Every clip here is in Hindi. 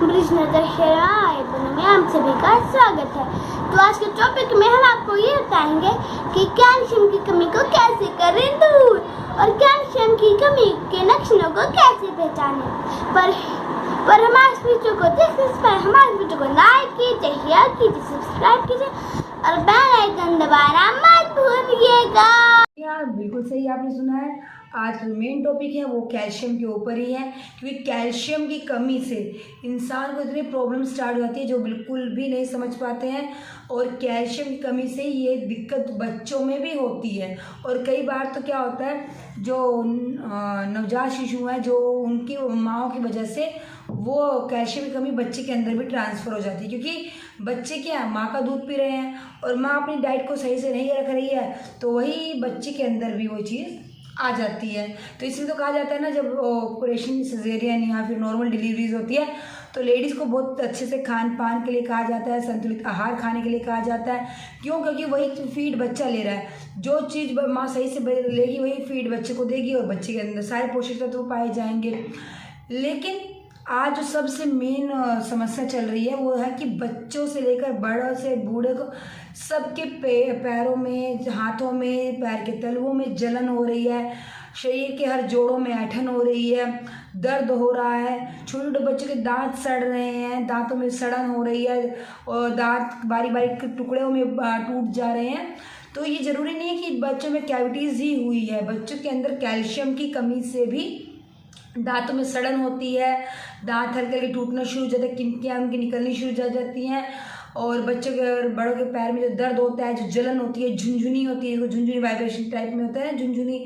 में हम सभी का स्वागत है। तो आज के टॉपिक में हम आपको ये बताएंगे कि कैल्शियम की कमी को कैसे करें दूर और कैल्शियम की कमी के लक्षणों को कैसे पहचानें। पर हमारे इस वीडियो को देखने से पहले हमारे वीडियो को लाइक कीजिए, शेयर कीजिए, सब्सक्राइब कीजिए और बेल आइकन दबाना मत भूलिएगा। बिल्कुल सही आपने सुना है। आज का मेन टॉपिक है वो कैल्शियम के ऊपर ही है, क्योंकि कैल्शियम की कमी से इंसान को इतनी प्रॉब्लम स्टार्ट हो जाती है जो बिल्कुल भी नहीं समझ पाते हैं। और कैल्शियम की कमी से ये दिक्कत बच्चों में भी होती है। और कई बार तो क्या होता है, जो नवजात शिशु हैं, जो उनकी माँओं की वजह से वो कैल्शियम की कमी बच्चे के अंदर भी ट्रांसफ़र हो जाती है, क्योंकि बच्चे क्या माँ का दूध पी रहे हैं और माँ अपनी डाइट को सही से नहीं रख रही है, तो वही बच्चे के अंदर भी वो चीज़ आ जाती है। तो इसलिए तो कहा जाता है ना, जब ऑपरेशन सिजेरियन या फिर नॉर्मल डिलीवरीज होती है तो लेडीज़ को बहुत अच्छे से खान पान के लिए कहा जाता है, संतुलित आहार खाने के लिए कहा जाता है। क्यों? क्योंकि वही फीड बच्चा ले रहा है। जो चीज़ माँ सही से लेगी वही फीड बच्चे को देगी और बच्चे के अंदर सारे पोषक तत्व पाए जाएंगे। लेकिन आज जो सबसे मेन समस्या चल रही है वो है कि बच्चों से लेकर बड़ों से बूढ़े को सबके पैरों में, हाथों में, पैर के तलवों में जलन हो रही है, शरीर के हर जोड़ों में ऐंठन हो रही है, दर्द हो रहा है, छोटे छोटे बच्चों के दांत सड़ रहे हैं, दांतों में सड़न हो रही है और दांत बारीक बारीक टुकड़ों में टूट जा रहे हैं। तो ये ज़रूरी नहीं है कि बच्चों में कैविटीज़ ही हुई है, बच्चों के अंदर कैल्शियम की कमी से भी दांतों में सड़न होती है, दांत हल्के हल्के टूटना शुरू हो जाते हैं, किनकियाँ उनकी निकलनी शुरू हो जाती हैं। और बच्चों के और बड़ों के पैर में जो दर्द होता है, जो जलन होती है, झुनझुनी होती है, वो झुनझुनी वाइब्रेशन टाइप में होता है झुनझुनी,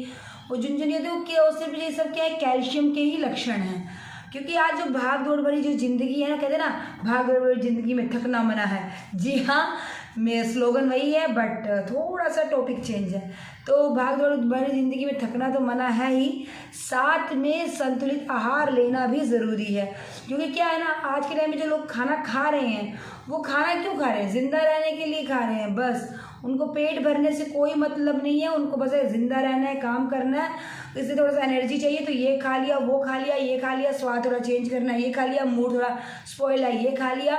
वो झुनझुनी होती है, वो क्या उससे भी ये सब क्या है, कैल्शियम के ही लक्षण हैं। क्योंकि आज जो भाग दौड़ भरी जो ज़िंदगी है ना, कहते हैं ना भाग दौड़ भरी ज़िंदगी में थकना मना है। जी हाँ, मेरा स्लोगन वही है, बट थोड़ा सा टॉपिक चेंज है। तो भाग दौड़ भरी ज़िंदगी में थकना तो मना है ही, साथ में संतुलित आहार लेना भी ज़रूरी है। क्योंकि क्या है ना, आज के टाइम में जो लोग खाना खा रहे हैं वो खाना क्यों खा रहे हैं? ज़िंदा रहने के लिए खा रहे हैं बस। उनको पेट भरने से कोई मतलब नहीं है, उनको बस ज़िंदा रहना है, काम करना है, इससे थोड़ा सा एनर्जी चाहिए तो ये खा लिया, वो खा लिया, ये खा लिया, स्वाद थोड़ा चेंज करना है, ये खा लिया, मूड थोड़ा स्पॉइल है, ये खा लिया।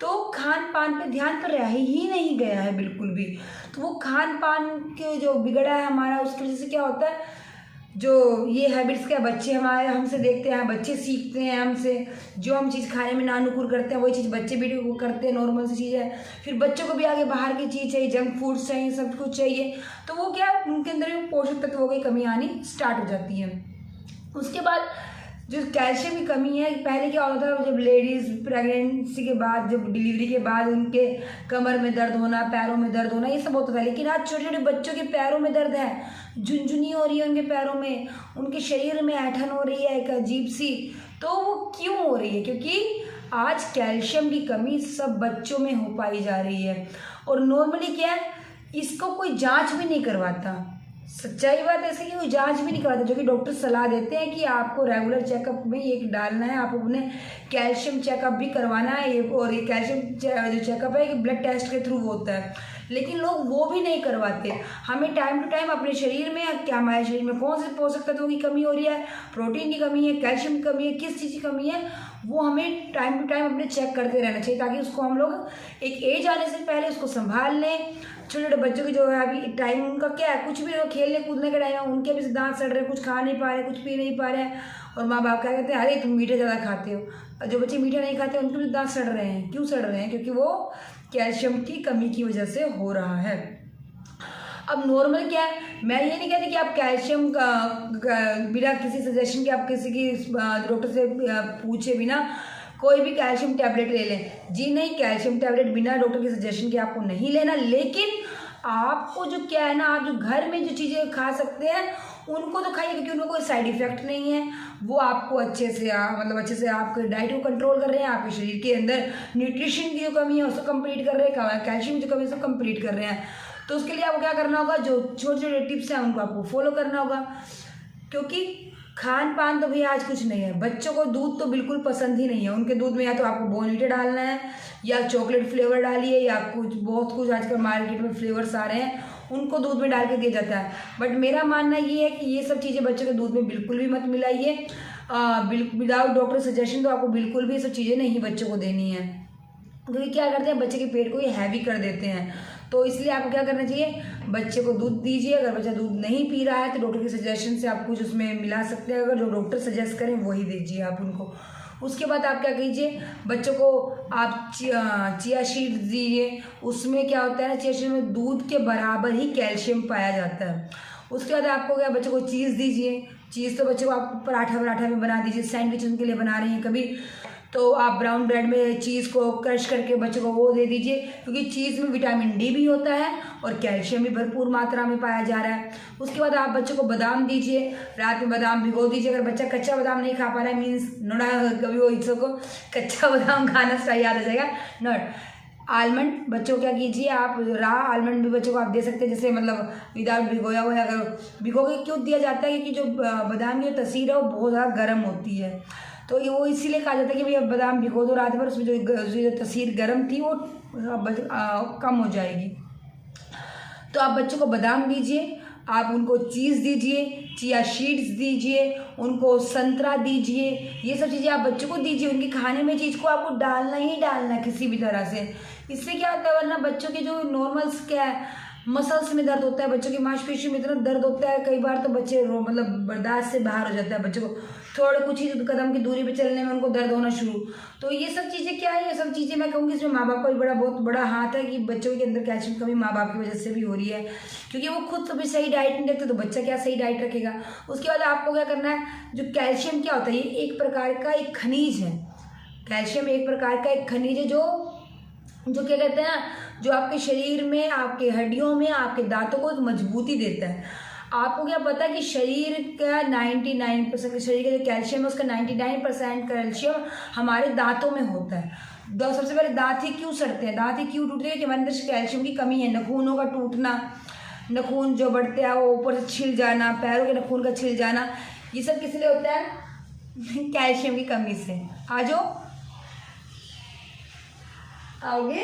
तो खान पान पे ध्यान तो रह ही नहीं गया है बिल्कुल भी। तो वो खान पान के जो बिगड़ा है हमारा, उसकी वजह से क्या होता है, जो ये हैबिट्स क्या बच्चे हमारे हमसे देखते हैं, बच्चे सीखते हैं हमसे। जो हम चीज़ खाने में नानुकुर करते हैं वही चीज़ बच्चे भी करते हैं, नॉर्मल सी चीज़ है। फिर बच्चों को भी आगे बाहर की चीज़ चाहिए, जंक फूड्स चाहिए, सब कुछ चाहिए, तो वो क्या उनके अंदर भी पोषक तत्वों की कमी आनी स्टार्ट हो जाती है। उसके बाद जो कैल्शियम की कमी है, पहले क्या होता था, जब लेडीज़ प्रेगनेंसी के बाद, जब डिलीवरी के बाद उनके कमर में दर्द होना, पैरों में दर्द होना, ये सब होता था। लेकिन आज छोटे छोटे बच्चों के पैरों में दर्द है, झुनझुनी हो रही है उनके पैरों में, उनके शरीर में ऐंठन हो रही है एक अजीब सी। तो वो क्यों हो रही है? क्योंकि आज कैल्शियम की कमी सब बच्चों में हो पाई जा रही है। और नॉर्मली क्या है, इसको कोई जाँच भी नहीं करवाता। सच्चाई बात ऐसे कि वो जांच भी नहीं करवाते, जो कि डॉक्टर सलाह देते हैं कि आपको रेगुलर चेकअप में ये डालना है, आप अपने कैल्शियम चेकअप भी करवाना है। और ये कैल्शियम जो चेकअप है, ये ब्लड टेस्ट के थ्रू होता है, लेकिन लोग वो भी नहीं करवाते। हमें टाइम टू टाइम अपने शरीर में क्या, हमारे शरीर में कौन से पोषक तत्वों की कमी हो रही है, प्रोटीन की कमी है, कैल्शियम की कमी है, किस चीज़ की कमी है, वो हमें टाइम टू टाइम अपने चेक करते रहना चाहिए, ताकि उसको हम लोग एक एज आने से पहले उसको संभाल लें। छोटे छोटे बच्चों की जो है अभी टाइम उनका क्या है, कुछ भी खेलने कूदने का टाइम है, उनके भी दांत सड़ रहे हैं, कुछ खा नहीं पा रहे, कुछ पी नहीं पा रहे हैं, और माँ बाप क्या कहते हैं, अरे तुम मीठा ज़्यादा खाते हो। और जो बच्चे मीठा नहीं खाते उनके भी दांत सड़ रहे हैं। क्यों सड़ रहे हैं? क्योंकि वो कैल्शियम की कमी की वजह से हो रहा है। अब नॉर्मल क्या है, मैं ये नहीं कहती कि आप कैल्शियम का बिना किसी सजेशन के, आप किसी की डॉक्टर से पूछे बिना कोई भी कैल्शियम टैबलेट ले लें। जी नहीं, कैल्शियम टैबलेट बिना डॉक्टर के सजेशन के आपको नहीं लेना। लेकिन आपको जो क्या है ना, आप जो घर में जो चीज़ें खा सकते हैं उनको तो खाइए, क्योंकि उनमें कोई साइड इफेक्ट नहीं है। वो आपको अच्छे से अच्छे से आपके डाइट को कंट्रोल कर रहे हैं, आपके शरीर के अंदर न्यूट्रिशन की जो कमी है उसको कंप्लीट कर रहे हैं, कैल्शियम की जो कमी है उसको कंप्लीट कर रहे हैं। तो उसके लिए आपको क्या करना होगा, जो छोटे छोटे टिप्स हैं उनको आपको फॉलो करना होगा। क्योंकि खान पान तो भैया आज कुछ नहीं है। बच्चों को दूध तो बिल्कुल पसंद ही नहीं है। उनके दूध में या तो आपको बॉर्नविटा डालना है, या चॉकलेट फ्लेवर डालिए, या कुछ बहुत कुछ आजकल मार्केट में फ्लेवर्स आ रहे हैं उनको दूध में डाल के दिया जाता है। बट मेरा मानना ये है कि ये सब चीज़ें बच्चों के दूध में बिल्कुल भी मत मिलाइए। बिल्कुल विदाउट डॉक्टर सजेशन तो आपको बिल्कुल भी ये सब चीज़ें नहीं बच्चों को देनी है, क्योंकि क्या करते हैं बच्चे के पेट को ये हैवी कर देते हैं। तो इसलिए आपको क्या करना चाहिए, बच्चे को दूध दीजिए। अगर बच्चा दूध नहीं पी रहा है तो डॉक्टर के सजेशन से आप कुछ उसमें मिला सकते हैं, अगर जो डॉक्टर सजेस्ट करें वही दीजिए आप उनको। उसके बाद आप क्या कीजिए, बच्चों को आप चिया सीड्स दीजिए। उसमें क्या होता है ना, चिया सीड में दूध के बराबर ही कैल्शियम पाया जाता है। उसके बाद आपको क्या, बच्चों को चीज़ दीजिए। चीज़ तो बच्चों को आप पराठा में बना दीजिए, सैंडविच उनके लिए बना रही हैं कभी, तो आप ब्राउन ब्रेड में चीज़ को क्रश करके बच्चों को वो दे दीजिए, क्योंकि चीज़ में विटामिन डी भी होता है और कैल्शियम भी भरपूर मात्रा में पाया जा रहा है। उसके बाद आप बच्चों को बादाम दीजिए, रात में बादाम भिगो दीजिए। अगर बच्चा कच्चा बादाम नहीं खा पा रहा है, मीन्स नोड़ा कभी वो हिस्सों को कच्चा बादाम खाना स्टार्ट याद आ जाएगा, नॉट आलमंड। बच्चों को क्या कीजिए, आप रा आलमंड भी बच्चों को आप दे सकते हैं, जैसे मतलब विदाउट भिगोया हुआ है। अगर भिगो के क्यों दिया जाता है, क्योंकि जो बादाम की जो तसीर है वो बहुत ज़्यादा गर्म होती है, तो ये वो इसीलिए कहा जाता है कि भैया बादाम भिगो दो रात भर, उसमें जो तसीर गर्म थी वो कम हो जाएगी। तो आप बच्चों को बादाम दीजिए, आप उनको चीज़ दीजिए, चिया सीड्स दीजिए, उनको संतरा दीजिए। ये सब चीज़ें आप बच्चों को दीजिए। उनके खाने में चीज़ को आपको डालना ही डालना है किसी भी तरह से। इससे क्या होता है, वरना बच्चों के जो नॉर्मल्स क्या है, मसल्स में दर्द होता है, बच्चों की मांसपेशियों में इतना दर्द होता है, कई बार तो बच्चे मतलब बर्दाश्त से बाहर हो जाता है। बच्चों को थोड़े कुछ ही कदम की दूरी पे चलने में उनको दर्द होना शुरू। तो ये सब चीज़ें क्या है, ये सब चीज़ें मैं कहूँगी इसमें माँ बाप का भी बहुत बड़ा हाथ है कि बच्चों के अंदर कैल्शियम की कमी माँ बाप की वजह से भी हो रही है, क्योंकि वो खुद तो भी सही डाइट नहीं रखते, तो बच्चा क्या सही डाइट रखेगा। उसके बाद आपको क्या करना है, जो कैल्शियम क्या होता है, ये एक प्रकार का एक खनिज है। कैल्शियम एक प्रकार का एक खनिज है जो क्या कहते हैं ना, जो आपके शरीर में, आपके हड्डियों में, आपके दांतों को एक मजबूती देता है। आपको क्या पता है कि शरीर का 99% शरीर का जो कैल्शियम है उसका 99% कैल्शियम हमारे दांतों में होता है। सबसे पहले दांत ही क्यों सड़ते हैं, दांत ही क्यों टूटते हैं, कि हमारे अंदर कैल्शियम की कमी है। नखूनों का टूटना, नखून जो बढ़ते हैं वो ऊपर से छिल जाना, पैरों के नखून का छिल जाना, ये सब किस लिए होता है, कैल्शियम की कमी से। आ जाओ, आओगे,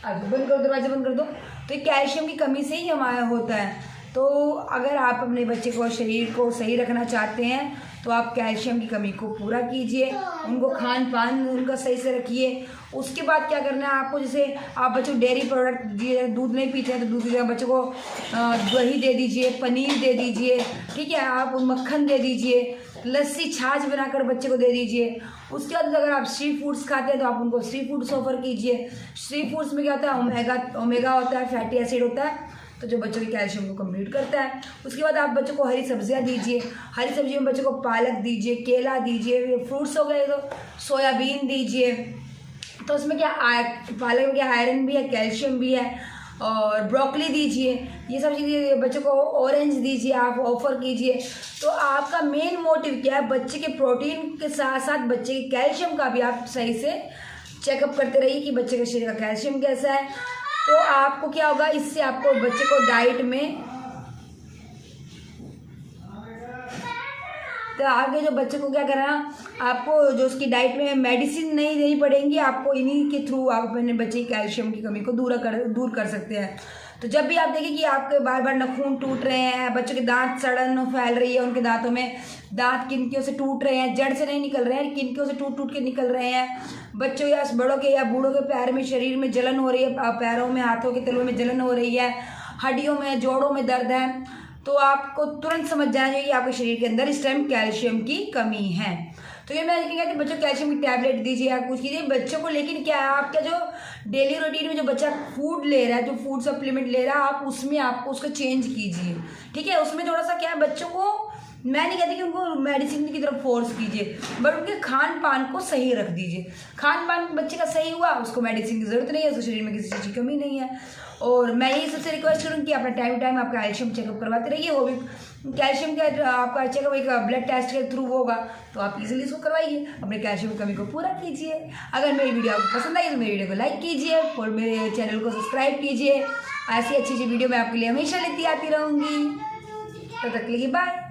बंद कर दो, दरवाजा बंद कर दो। तो ये कैल्शियम की कमी से ही हमारा होता है। तो अगर आप अपने बच्चे को शरीर को सही रखना चाहते हैं तो आप कैल्शियम की कमी को पूरा कीजिए, उनको खान पान उनका सही से रखिए। उसके बाद क्या करना है आपको, जैसे आप बच्चों को डेयरी प्रोडक्ट दिए, दूध नहीं पीते हैं तो दूध की जगह बच्चों को दही दे दीजिए, पनीर दे दीजिए, ठीक है, आप मक्खन दे दीजिए, लस्सी छाछ बनाकर बच्चे को दे दीजिए। उसके बाद अगर आप स्ट्रीट फूड्स खाते हैं तो आप उनको स्ट्रीट फूड्स ऑफर कीजिए। स्ट्रीट फूड्स में क्या होता है, ओमेगा होता है, फैटी एसिड होता है, तो जो बच्चों के कैल्शियम को कंप्लीट करता है। उसके बाद आप बच्चों को हरी सब्जियां दीजिए। हरी सब्जियों में बच्चों को पालक दीजिए, केला दीजिए, फ्रूट्स हो गए तो सोयाबीन दीजिए। तो उसमें क्या पालक में क्या आयरन भी है, कैल्शियम भी है, और ब्रोकली दीजिए। ये सब चीज़ें बच्चों को, ऑरेंज दीजिए, आप ऑफर कीजिए। तो आपका मेन मोटिव क्या है, बच्चे के प्रोटीन के साथ साथ बच्चे के कैल्शियम का भी आप सही से चेकअप करते रहिए कि बच्चे के शरीर का कैल्शियम कैसा है। तो आपको क्या होगा, इससे आपको बच्चे को डाइट में, तो आगे जो बच्चे को क्या करना, आपको जो उसकी डाइट में मेडिसिन नहीं देनी पड़ेंगी, आपको इन्हीं के थ्रू आप अपने बच्चे की कैल्शियम की कमी को दूर कर सकते हैं। तो जब भी आप देखें कि आपके बार बार नाखून टूट रहे हैं, बच्चों के दांत सड़न फैल रही है, उनके दांतों में दांत किनकियों से टूट रहे हैं, जड़ से नहीं निकल रहे हैं, किनकियों से टूट टूट के निकल रहे हैं, बच्चों या बड़ों के या बूढ़ों के पैर में, शरीर में जलन हो रही है, पैरों में, हाथों के तलुओं में जलन हो रही है, हड्डियों में, जोड़ों में दर्द है, तो आपको तुरंत समझ जाना चाहिए कि आपके शरीर के अंदर इस टाइम कैल्शियम की कमी है। तो ये मैं कहूँगा कि बच्चों को कैल्शियम की टैबलेट दीजिए या कुछ कीजिए बच्चों को। लेकिन क्या है, आपका जो डेली रूटीन में जो बच्चा फूड ले रहा है, जो फूड सप्लीमेंट ले रहा है, आप उसमें आपको उसको चेंज कीजिए, ठीक है। उसमें थोड़ा सा क्या है, बच्चों को मैं नहीं कहती कि उनको मेडिसिन की तरफ फोर्स कीजिए, बट उनके खान पान को सही रख दीजिए। खान पान बच्चे का सही हुआ, उसको मेडिसिन की ज़रूरत नहीं है, उसके शरीर में किसी चीज़ की कमी नहीं है। और मैं यही सबसे रिक्वेस्ट करूँगी कि अपना टाइम टाइम आप कैल्शियम चेकअप करवाते रहिए। वो भी कैल्शियम का आपका चेकअप एक ब्लड टेस्ट के थ्रू होगा, तो आप इजीली इसको करवाइए, अपने कैल्शियम की कमी को पूरा कीजिए। अगर मेरी वीडियो आपको पसंद आई तो मेरी वीडियो को लाइक कीजिए और मेरे चैनल को सब्सक्राइब कीजिए। ऐसी अच्छी वीडियो मैं आपके लिए हमेशा लेती आती रहूँगी। तब तक के लिए बाय।